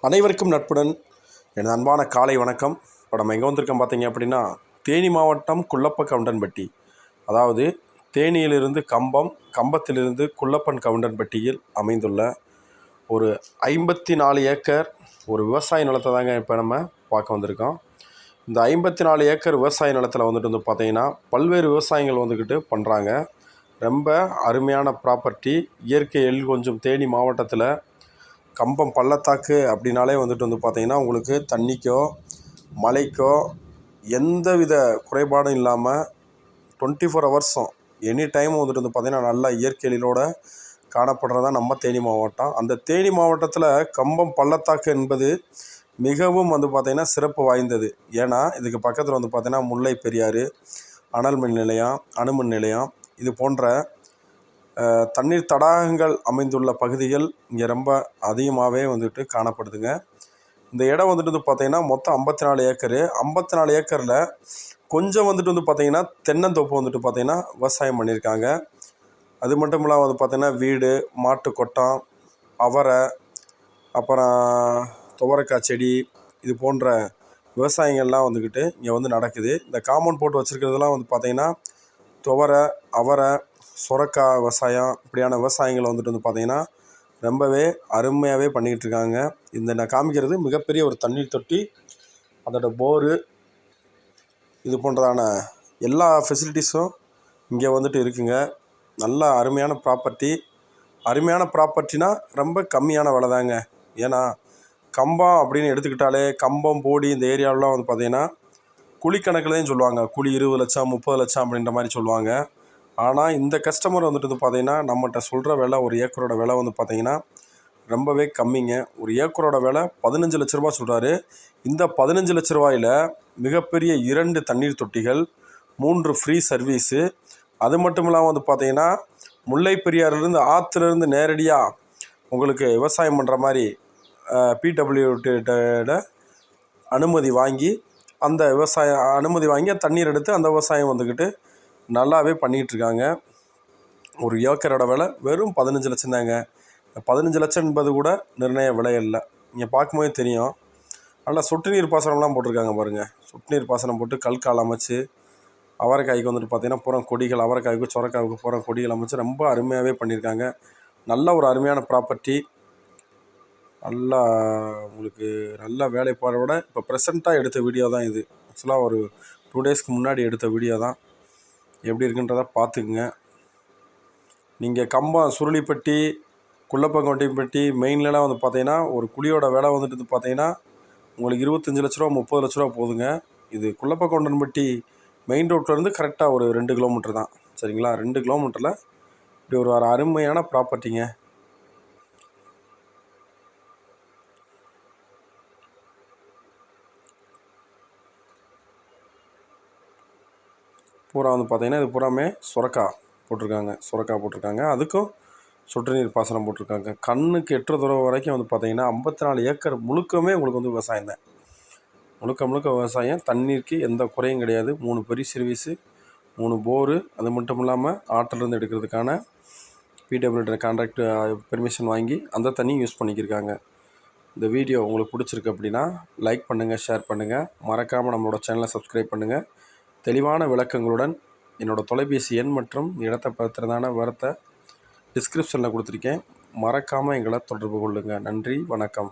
அனைவருக்கும் நட்புடன் எனது அன்பான காலை வணக்கம். இப்போ நம்ம எங்கே வந்திருக்கோம் பார்த்தீங்க அப்படின்னா, தேனி மாவட்டம் குள்ளப்ப கவுண்டன்பட்டி. அதாவது தேனியிலிருந்து கம்பம், கம்பத்திலிருந்து குள்ளப்பன் கவுண்டன்பட்டியில் அமைந்துள்ள ஒரு 54 ஏக்கர் ஒரு விவசாய நிலத்தை தாங்க இப்போ நம்ம பார்க்க வந்திருக்கோம். இந்த 54 ஏக்கர் விவசாய நிலத்தில் வந்துட்டு பார்த்தீங்கன்னா பல்வேறு விவசாயங்கள் வந்துக்கிட்டு பண்ணுறாங்க. ரொம்ப அருமையான ப்ராப்பர்ட்டி. இயற்கை கொஞ்சம் தேனி மாவட்டத்தில் கம்பம் பள்ளத்தாக்கு அப்படின்னாலே வந்துட்டு பார்த்தீங்கன்னா உங்களுக்கு தண்ணிக்கோ மழைக்கோ எந்தவித குறைபாடும் இல்லாமல் 24 ஹவர்ஸும் எனி டைம் வந்துட்டு பார்த்தீங்கன்னா நல்லா இயற்கையிலோட காணப்படுறதா நம்ம தேனி மாவட்டம். அந்த தேனி மாவட்டத்தில் கம்பம் பள்ளத்தாக்கு என்பது மிகவும் பார்த்திங்கன்னா சிறப்பு வாய்ந்தது. ஏன்னா இதுக்கு பக்கத்தில் பார்த்திங்கன்னா முல்லை பெரியாறு, அனல் மின் நிலையம், அணுமின் நிலையம், இது போன்ற தண்ணீர் தடாகங்கள் அமைந்துள்ள பகுதிகள் இங்கே ரொம்ப அதிகமாகவே வந்துட்டு காணப்படுதுங்க. இந்த இடம் வந்துட்டு பார்த்திங்கன்னா மொத்தம் 54 ஏக்கரு. 54 ஏக்கரில் கொஞ்சம் வந்துட்டு பார்த்திங்கன்னா தென்னந்தோப்பு வந்துட்டு பார்த்திங்கன்னா விவசாயம் பண்ணியிருக்காங்க. அது மட்டும் இல்லாமல் பார்த்திங்கன்னா வீடு, மாட்டு கொட்டம், அவரை, அப்புறம் துவரைக்காய் செடி, இது போன்ற விவசாயங்கள்லாம் வந்துக்கிட்டு இங்கே நடக்குது. இந்த காம்பவுண்ட் போட்டு வச்சுருக்கிறதுலாம் பார்த்திங்கன்னா துவரை, அவரை, சுரக்காய் விவசாயம், இப்படியான விவசாயங்கள் வந்துட்டு பார்த்திங்கன்னா ரொம்பவே அருமையாகவே பண்ணிக்கிட்டு இருக்காங்க. இந்த நான் காமிக்கிறது மிகப்பெரிய ஒரு தண்ணீர் தொட்டி, அதோட போரு, இது போன்றதான எல்லா ஃபெசிலிட்டிஸும் இங்கே வந்துட்டு இருக்குங்க. நல்ல அருமையான ப்ராப்பர்ட்டி. அருமையான ப்ராப்பர்ட்டினா ரொம்ப கம்மியான விலை தாங்க. ஏன்னா கம்பம் அப்படின்னு எடுத்துக்கிட்டாலே கம்பம், போடி இந்த ஏரியாவெலாம் பார்த்திங்கன்னா குழிக்கணக்கில் தான் சொல்லுவாங்க. குழி 20 லட்சம் 30 லட்சம் அப்படின்ற மாதிரி சொல்லுவாங்க. ஆனால் இந்த கஸ்டமர் வந்துட்டு பார்த்திங்கன்னா நம்மகிட்ட சொல்கிற விலை, ஒரு ஏக்கரோட விலை பார்த்திங்கன்னா ரொம்பவே கம்மிங்க. ஒரு ஏக்கரோட விலை 15 லட்ச ரூபா சொல்கிறாரு. இந்த 15 லட்ச ரூபாயில் மிகப்பெரிய 2 தண்ணீர் தொட்டிகள், 3 ஃப்ரீ சர்வீஸு, அது மட்டும் இல்லாமல் பார்த்திங்கன்னா முல்லை பெரியாறுலேருந்து ஆற்றுலேருந்து நேரடியாக உங்களுக்கு விவசாயம் பண்ணுற மாதிரி பிடபிள்யூட அனுமதி வாங்கி அந்த அனுமதி வாங்கி தண்ணீர் எடுத்து அந்த விவசாயம் வந்துக்கிட்டு நல்லாவே பண்ணிகிட்ருக்காங்க. ஒரு ஏக்கரோட விலை வெறும் 15 லட்சம் தாங்க. 15 லட்சம் என்பது கூட நிர்ணய விலை இல்லை. நீங்கள் பார்க்கும்போது தெரியும். நல்லா சொட்டு நீர் பாசனம்லாம் போட்டிருக்காங்க பாருங்கள். சொட்டு நீர் பாசனம் போட்டு கல்கால் அமைச்சு அவரைக்காய்க்கு வந்துட்டு பார்த்திங்கன்னா பூரா கொடிகள், அவரைக்காய்க்கு சொரக்காய்க்கு பூரா கொடிகள் அமைச்சு ரொம்ப அருமையாகவே பண்ணியிருக்காங்க. நல்ல ஒரு அருமையான ப்ராப்பர்ட்டி. நல்லா உங்களுக்கு நல்ல வேலைப்பாடோட இப்போ ப்ரெசண்ட்டாக எடுத்த வீடியோ தான் இது. ஆக்சுவலாக ஒரு 2 டேஸ்க்கு முன்னாடி எடுத்த வீடியோ தான். எப்படி இருக்குன்றதை பார்த்துக்குங்க. நீங்கள் கம்பம், சுருளிப்பட்டி, குள்ளப்பங்கோட்டைப்பட்டி மெயின்லலாம் பார்த்திங்கன்னா ஒரு குழியோட விலை வந்துட்டு பார்த்திங்கன்னா உங்களுக்கு 25 லட்ச ரூபா 30 லட்ச ரூபா போகுதுங்க. இது குள்ளப்பங்கோண்டன்பட்டி மெயின் ரோட்லேருந்து கரெக்டாக ஒரு 2 கிலோமீட்டர் தான். சரிங்களா? 2 கிலோமீட்டரில் இப்படி ஒரு அருமையான ப்ராப்பர்ட்டிங்க. பூரா பார்த்திங்கன்னா இது பூராமே சுரக்காய் போட்டிருக்காங்க. அதுக்கும் சொட்டு நீர் பாசனம் போட்டிருக்காங்க. கண்ணுக்கு எட்டுற தூரம் வரைக்கும் பார்த்திங்கன்னா 54 ஏக்கர் முழுக்கமே உங்களுக்கு விவசாயம் தான். முழுக்க விவசாயம். தண்ணீருக்கு எந்த குறையும் கிடையாது. 3 பெரிய சர்வீஸு, 3 போரு, அது மட்டும் இல்லாமல் ஆற்றிலிருந்து எடுக்கிறதுக்கான பிடபிள்யூட கான்ட்ராக்ட் பெர்மிஷன் வாங்கி அந்த தண்ணியும் யூஸ் பண்ணிக்கிருக்காங்க. இந்த வீடியோ உங்களுக்கு பிடிச்சிருக்கு அப்படின்னா லைக் பண்ணுங்கள், ஷேர் பண்ணுங்கள். மறக்காமல் நம்மளோட சேனலை சப்ஸ்கிரைப் பண்ணுங்கள். தெளிவான விளக்கங்களுடன் என்னோடய தொலைபேசி எண் மற்றும் இடத்தை பற்றினதான விவரத்தை டிஸ்கிரிப்ஷனில் கொடுத்துருக்கேன். மறக்காமல் எங்களை தொடர்பு கொள்ளுங்கள். நன்றி, வணக்கம்.